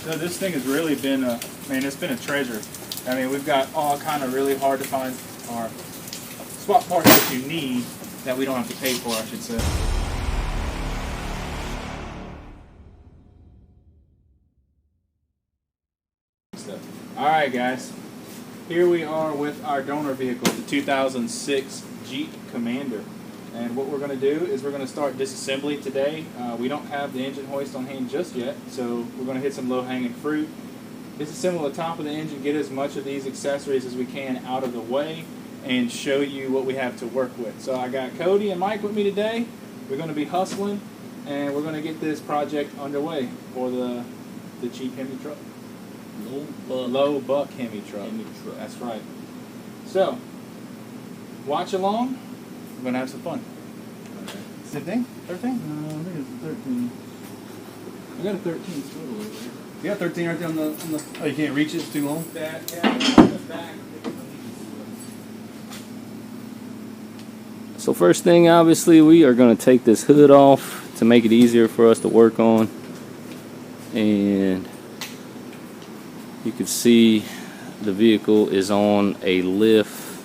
So this thing has really been it's been a treasure. I mean, we've got all kind of really hard to find or swap parts that you need that we don't have to pay for, I should say. Alright guys, here we are with our donor vehicle, the 2006 Jeep Commander. And what we're going to do is we're going to start disassembly today. We don't have the engine hoist on hand just yet, so we're going to hit some low-hanging fruit. Disassemble the top of the engine, get as much of these accessories as we can out of the way, and show you what we have to work with. So I got Cody and Mike with me today. We're going to be hustling, and we're going to get this project underway for the Jeep Hemi truck. Low buck Hemi truck. That's right. So, watch along. We're going to have some fun. Okay. 15? 13? I think it's 13. I got a 13 swivel over there. You got 13 right there on the... Oh, you can't reach it? It's too long? Back. So first thing, obviously, we are going to take this hood off to make it easier for us to work on. And you can see the vehicle is on a lift.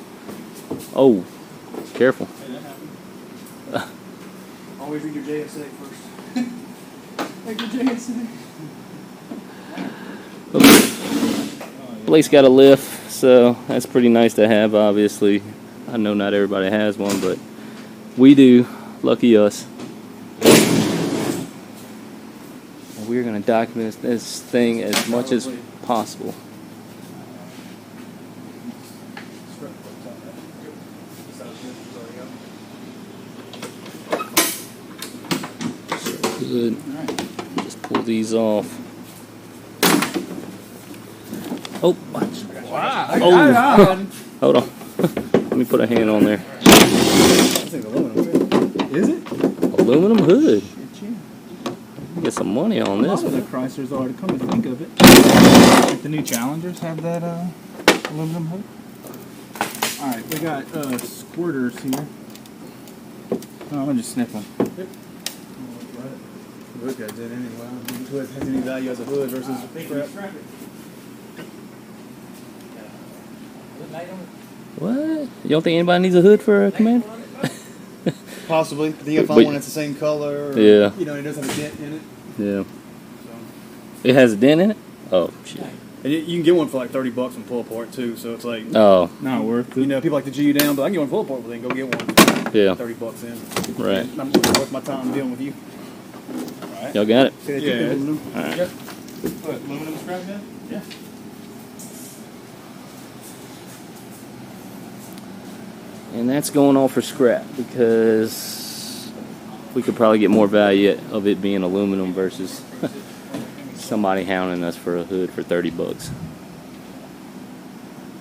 Oh, careful. Always read your JSA first. Like your JSA. Blake's got a lift, so that's pretty nice to have, obviously. I know not everybody has one, but we do. Lucky us. And we're going to document this thing as much as possible. Good. Just pull these off. Oh, watch. Wow. Oh, hold on. Let me put a hand on there. That's like aluminum hood. Is it? Aluminum hood. Get some money on this. A lot of the Chryslers are, to come to think of it. Like the new Challengers have that aluminum hood. Alright, we got squirters here. Oh, I'm going to just snip them. Yep. Hood goes in anyway. Hood has any value as a hood versus scrap. What? You don't think anybody needs a hood for a Commander? Possibly. But then you'll find one that's the same color. Or, yeah. You know, it does have a dent in it. Yeah. So. It has a dent in it? Oh, shit. And you can get one for like $30 from pull apart too. So it's like not worth it. You know, people like to G you down, but I can get one pull apart, but then go get one. Yeah. $30 in. Right. And I'm worth my time dealing with you. Right. Y'all got it? Yeah. Aluminum. All right. Yep. What, aluminum scrap gun? Yeah. And that's going off for scrap because we could probably get more value of it being aluminum versus somebody hounding us for a hood for $30.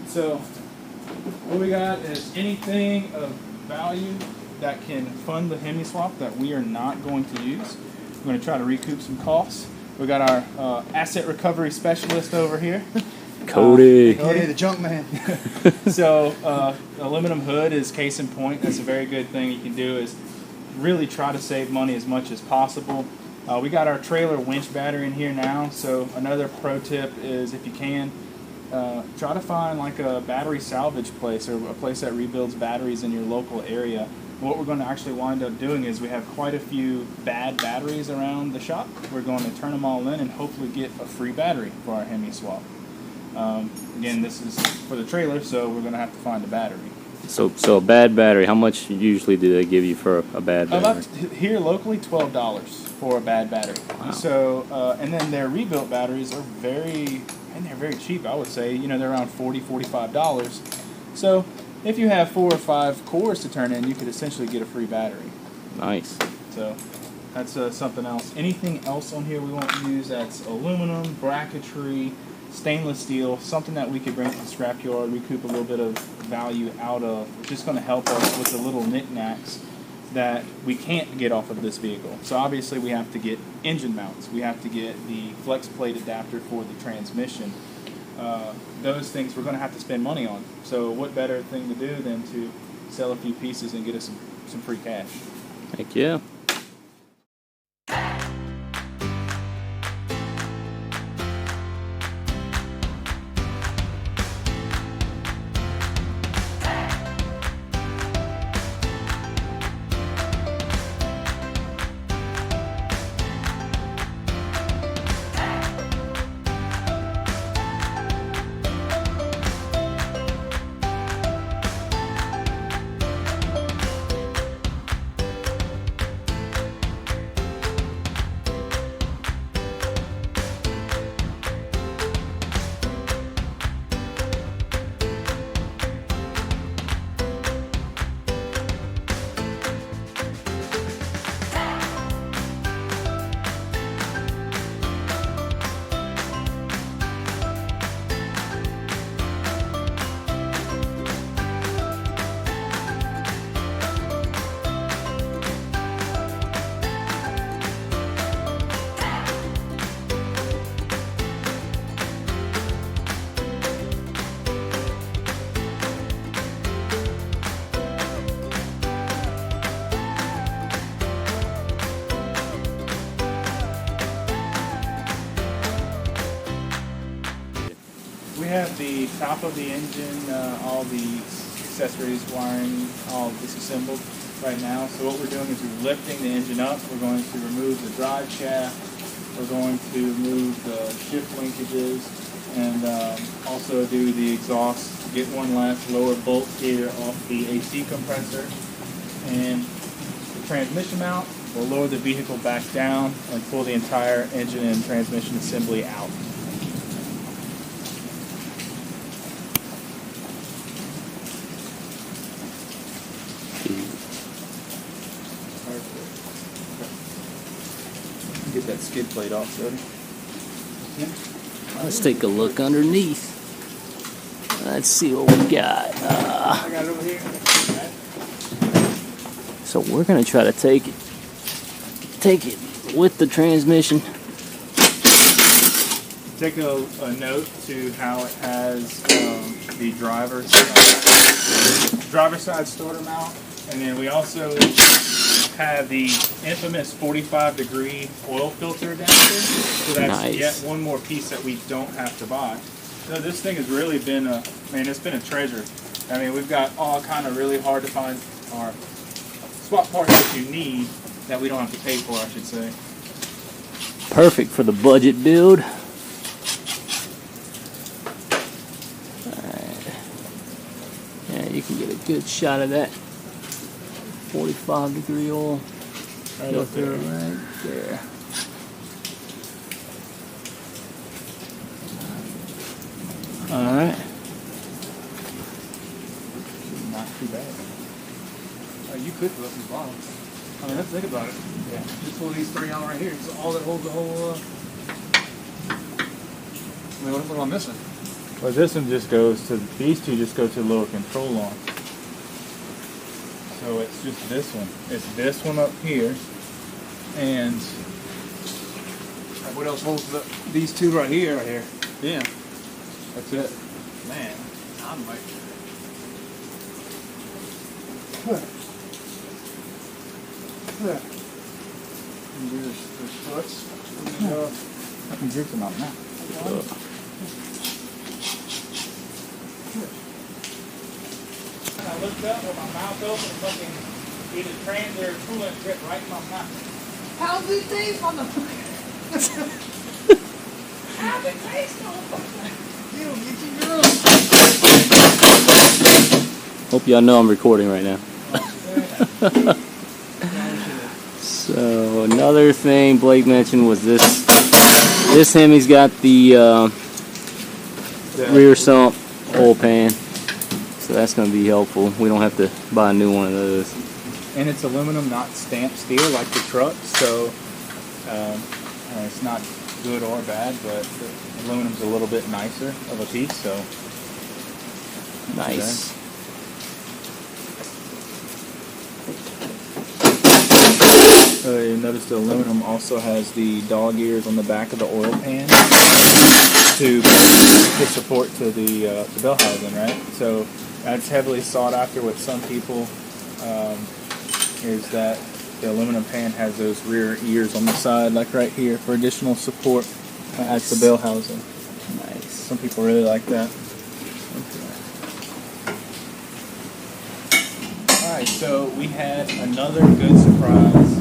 So, what we got is anything of value that can fund the Hemi swap that we are not going to use. We're going to try to recoup some costs. We got our asset recovery specialist over here. Cody. Cody, the junk man. So, aluminum hood is case in point. That's a very good thing you can do is really try to save money as much as possible. We got our trailer winch battery in here now. So another pro tip is if you can, try to find like a battery salvage place or a place that rebuilds batteries in your local area. What we're going to actually wind up doing is we have quite a few bad batteries around the shop. We're going to turn them all in and hopefully get a free battery for our Hemi swap. Again, this is for the trailer, so we're going to have to find a battery. So a bad battery, how much usually do they give you for a bad battery? Here locally, $12 for a bad battery. Wow. So, and then their rebuilt batteries are they're very cheap, I would say. You know, they're around $40, $45. So, if you have 4 or 5 cores to turn in, you could essentially get a free battery. Nice. So, that's something else. Anything else on here we won't use that's aluminum, bracketry, stainless steel, something that we could bring to the scrapyard, recoup a little bit of value out of. It's just going to help us with the little knickknacks that we can't get off of this vehicle. So obviously we have to get engine mounts. We have to get the flex plate adapter for the transmission. Those things we're going to have to spend money on. So what better thing to do than to sell a few pieces and get us some free cash. Heck yeah. have the top of the engine, all the accessories, wiring, all disassembled right now. So what we're doing is we're lifting the engine up. We're going to remove the drive shaft. We're going to remove the shift linkages and also do the exhaust. Get one last lower bolt here off the AC compressor. And the transmission mount, we'll lower the vehicle back down and pull the entire engine and transmission assembly out. Get that skid plate off, Jody. Let's take a look underneath. Let's see what we got. I got it over here. So we're gonna try to take it with the transmission. Take a note to how it has the driver's side starter mount, and then we also have the infamous 45-degree oil filter adapter. So that's Nice. yet one more piece that we don't have to buy. So this thing has really been it's been a treasure. I mean, we've got all kind of really hard to find or swap parts that you need that we don't have to pay for, I should say. Perfect for the budget build. Alright. Yeah, you can get a good shot of that 45-degree oil filter right there. Alright. Not too bad. You could put up these bottles. I mean, let's think about it. Yeah. Just pull these three out right here. It's all that holds the whole. I mean, what am I missing? Well, this one just goes to, these two just go to the lower control arm. So it's just this one. It's this one up here. And What else holds these two right here? Right here. yeah, that's it. Man, I'm like. There's foots. I can drink them out now. I looked up with my mouth open, fucking either trans or coolant drip right in my mouth. How's it taste, motherfucker? How's it taste, motherfucker? You don't get your girl. Hope y'all know I'm recording right now. So another thing Blake mentioned was this. This Hemi's got the rear sump oil pan, so that's going to be helpful. We don't have to buy a new one of those. And it's aluminum, not stamped steel like the truck, so it's not good or bad, but the aluminum's a little bit nicer of a piece, so Nice. You notice the aluminum also has the dog ears on the back of the oil pan to support to the bell housing, right? So that's heavily sought after with some people. Is that the aluminum pan has those rear ears on the side, like right here, for additional support at the bell housing. Nice. Some people really like that. Alright, so we had another good surprise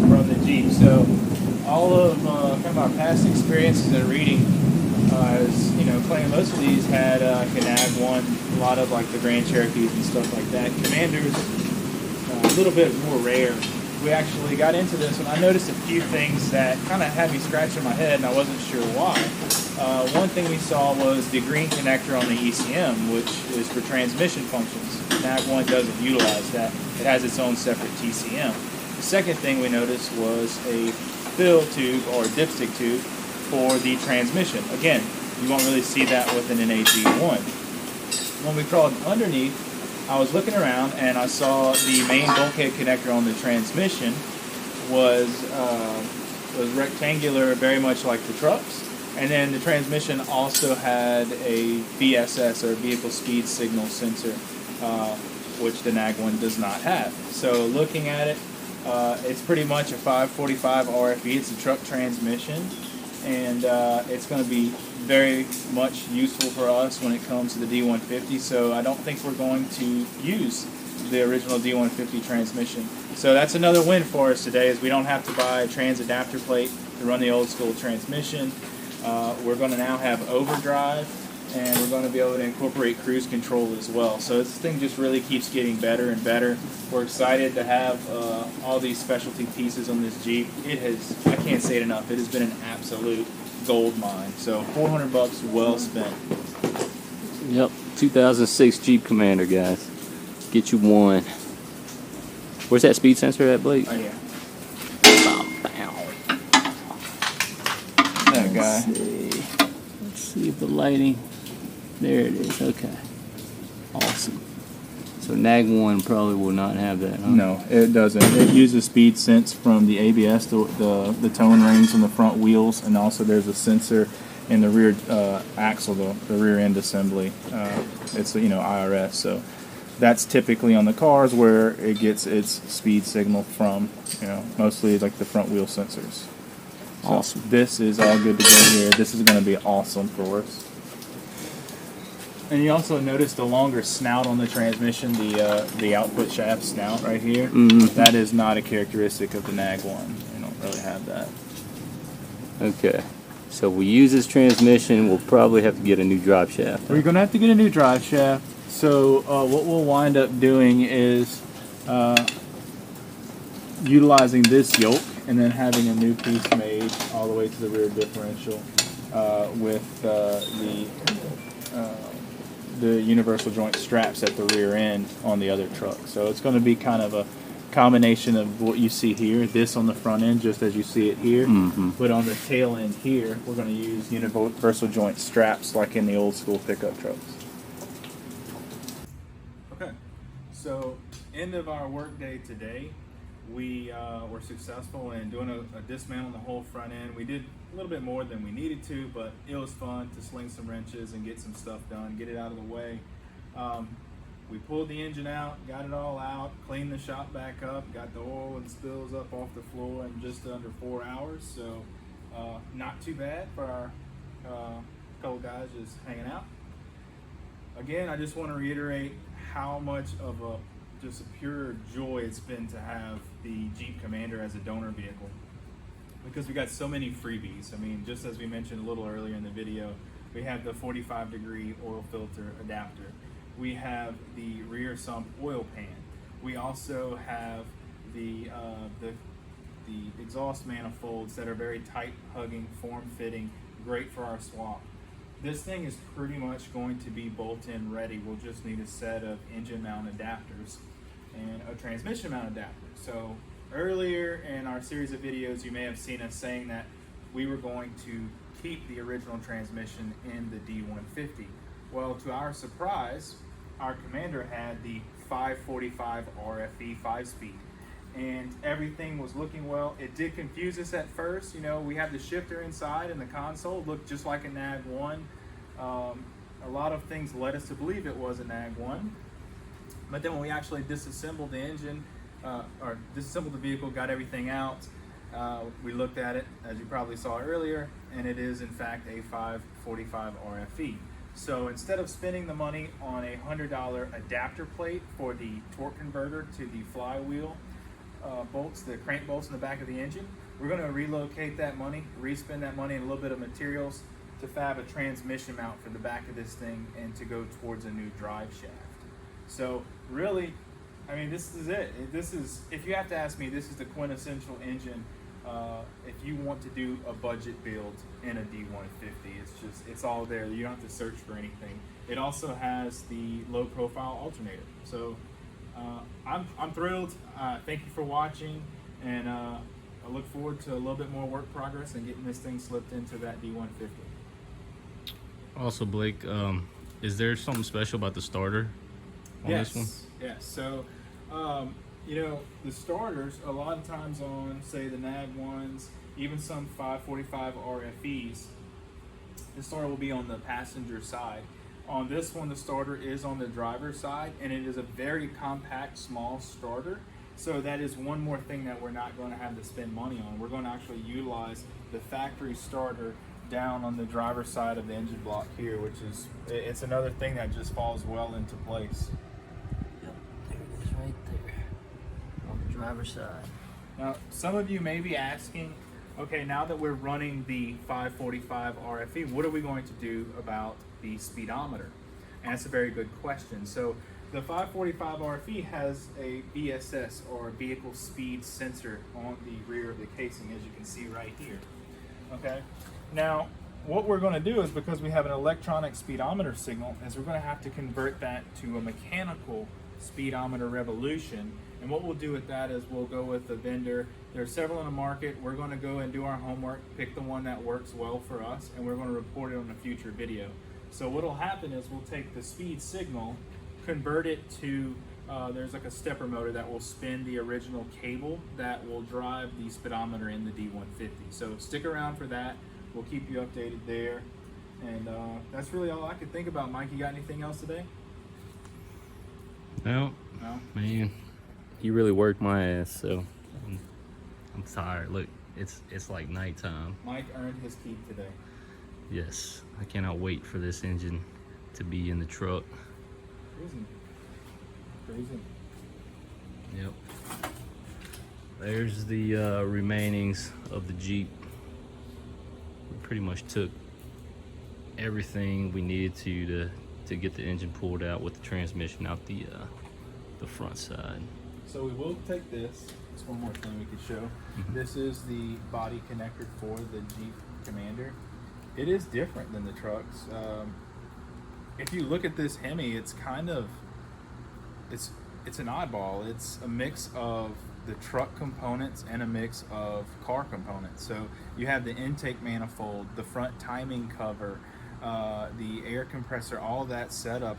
from the Jeep. So all of kind of our past experiences in reading is, claiming most of these had Canag one, a lot of like the Grand Cherokees and stuff like that. Commanders, a little bit more rare. We actually got into this and I noticed a few things that kind of had me scratching my head and I wasn't sure why. One thing we saw was the green connector on the ECM, which is for transmission functions. Canag 1 doesn't utilize that. It has its own separate TCM. The second thing we noticed was a fill tube or dipstick tube for the transmission. Again, you won't really see that with an NAG1. When we crawled underneath, I was looking around and I saw the main bulkhead connector on the transmission was rectangular, very much like the trucks. And then the transmission also had a VSS, or vehicle speed signal sensor, which the NAG one does not have. So looking at it, it's pretty much a 545 RFE. It's a truck transmission. and it's going to be very much useful for us when it comes to the D150. So I don't think we're going to use the original D150 transmission. So that's another win for us today, is we don't have to buy a trans adapter plate to run the old school transmission. We're going to now have overdrive, and we're going to be able to incorporate cruise control as well. So this thing just really keeps getting better and better. We're excited to have all these specialty pieces on this Jeep. It has, I can't say it enough, it has been an absolute gold mine. So $400 well spent. Yep, 2006 Jeep Commander, guys. Get you one. Where's that speed sensor at, Blake? Oh yeah. That guy. Let's see if the lighting. There it is. Okay. Awesome. So Nag 1 probably will not have that, huh? No, it doesn't. It uses speed sense from the ABS, the towing rings on the front wheels, and also there's a sensor in the rear axle, the rear end assembly. It's IRS. So that's typically on the cars where it gets its speed signal from. Mostly like the front wheel sensors. So awesome. This is all good to go here. This is going to be awesome for us. And you also notice the longer snout on the transmission, the output shaft snout right here. Mm-hmm. That is not a characteristic of the Nag 1. You don't really have that. Okay. So we use this transmission. We'll probably have to get a new drive shaft. We're going to have to get a new drive shaft. So what we'll wind up doing is utilizing this yoke and then having a new piece made all the way to the rear differential with the universal joint straps at the rear end on the other truck. So it's going to be kind of a combination of what you see here, this on the front end just as you see it here, but on the tail end here we're going to use universal joint straps like in the old school pickup trucks. Okay, so end of our work day today. We were successful in doing a dismount on the whole front end. We did a little bit more than we needed to, but it was fun to sling some wrenches and get some stuff done, get it out of the way. We pulled the engine out, got it all out, cleaned the shop back up, got the oil and spills up off the floor in just under 4 hours. So not too bad for our couple guys just hanging out. Again, I just want to reiterate how much of just a pure joy it's been to have the Jeep Commander as a donor vehicle, because we got so many freebies. I mean, just as we mentioned a little earlier in the video, we have the 45-degree oil filter adapter. We have the rear sump oil pan. We also have the exhaust manifolds that are very tight hugging, form-fitting, great for our swap. This thing is pretty much going to be bolt-in ready. We'll just need a set of engine mount adapters and a transmission mount adapter. So earlier in our series of videos, you may have seen us saying that we were going to keep the original transmission in the D150. Well, to our surprise, our Commander had the 545 RFE 5-speed, and everything was looking well. It did confuse us at first. We had the shifter inside and the console looked just like a Nag 1. A lot of things led us to believe it was a Nag 1. But then when we actually disassembled the engine, or disassembled the vehicle, got everything out, we looked at it, as you probably saw earlier, and it is in fact a 545 RFE. So instead of spending the money on a $100 adapter plate for the torque converter to the flywheel bolts, the crank bolts in the back of the engine, we're going to relocate that money, respend that money and a little bit of materials to fab a transmission mount for the back of this thing and to go towards a new drive shaft. So really, I mean, this is it. This is, if you have to ask me, this is the quintessential engine if you want to do a budget build in a D150. It's all there. You don't have to search for anything. It also has the low profile alternator. So I'm thrilled. Thank you for watching, and I look forward to a little bit more work progress and getting this thing slipped into that D150. Also, Blake, is there something special about the starter on this one? Yes. So, the starters, a lot of times on, say, the Nag 1s, even some 545 RFEs, the starter will be on the passenger side. On this one, the starter is on the driver's side, and it is a very compact, small starter. So that is one more thing that we're not going to have to spend money on. We're going to actually utilize the factory starter down on the driver's side of the engine block here, which is, it's another thing that just falls well into place. Yep, there it is right there on the driver's side. Now, some of you may be asking, okay, now that we're running the 545 RFE, what are we going to do about the speedometer? And that's a very good question. So the 545 RFE has a VSS, or vehicle speed sensor, on the rear of the casing, as you can see right here. Okay. Now, what we're going to do is, because we have an electronic speedometer signal, is we're going to have to convert that to a mechanical speedometer revolution. And what we'll do with that is we'll go with the vendor. There are several in the market. We're going to go and do our homework, pick the one that works well for us, and we're going to report it on a future video. So what will happen is we'll take the speed signal, convert it to, there's like a stepper motor that will spin the original cable that will drive the speedometer in the D150. So stick around for that. We'll keep you updated there. And that's really all I could think about. Mike, you got anything else today? No, No? man, you really worked my ass, so I'm tired. Look, it's like nighttime. Mike earned his keep today. Yes, I cannot wait for this engine to be in the truck. Cruising. Cruising. Yep. There's the remainings of the Jeep. We pretty much took everything we needed to get the engine pulled out with the transmission out the front side. So we will take this. It's one more thing we could show. This is the body connector for the Jeep Commander. It is different than the trucks. If you look at this Hemi, it's kind of, it's an oddball. It's a mix of the truck components and a mix of car components. So you have the intake manifold, the front timing cover, the air compressor, all that setup,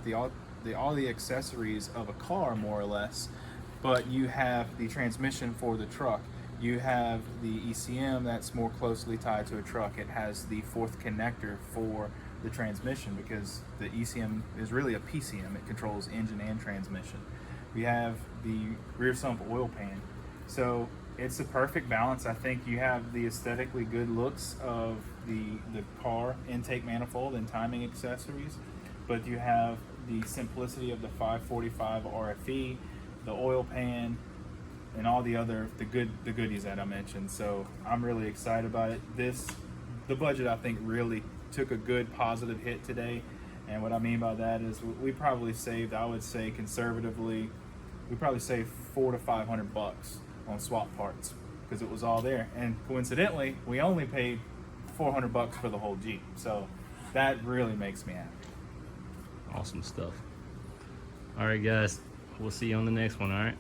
all the accessories of a car, more or less. But you have the transmission for the truck. You have the ECM that's more closely tied to a truck. It has the fourth connector for the transmission, because the ECM is really a PCM. It controls engine and transmission. We have the rear sump oil pan. So it's a perfect balance. I think you have the aesthetically good looks of the car intake manifold and timing accessories, but you have the simplicity of the 545 RFE, the oil pan, and all the goodies that I mentioned. So I'm really excited about it. The budget, I think, really took a good positive hit today. And what I mean by that is we probably saved, I would say conservatively, we probably saved $400 to $500 on swap parts, because it was all there. And coincidentally, we only paid $400 for the whole Jeep. So that really makes me happy. Awesome stuff. All right, guys, we'll see you on the next one. All right.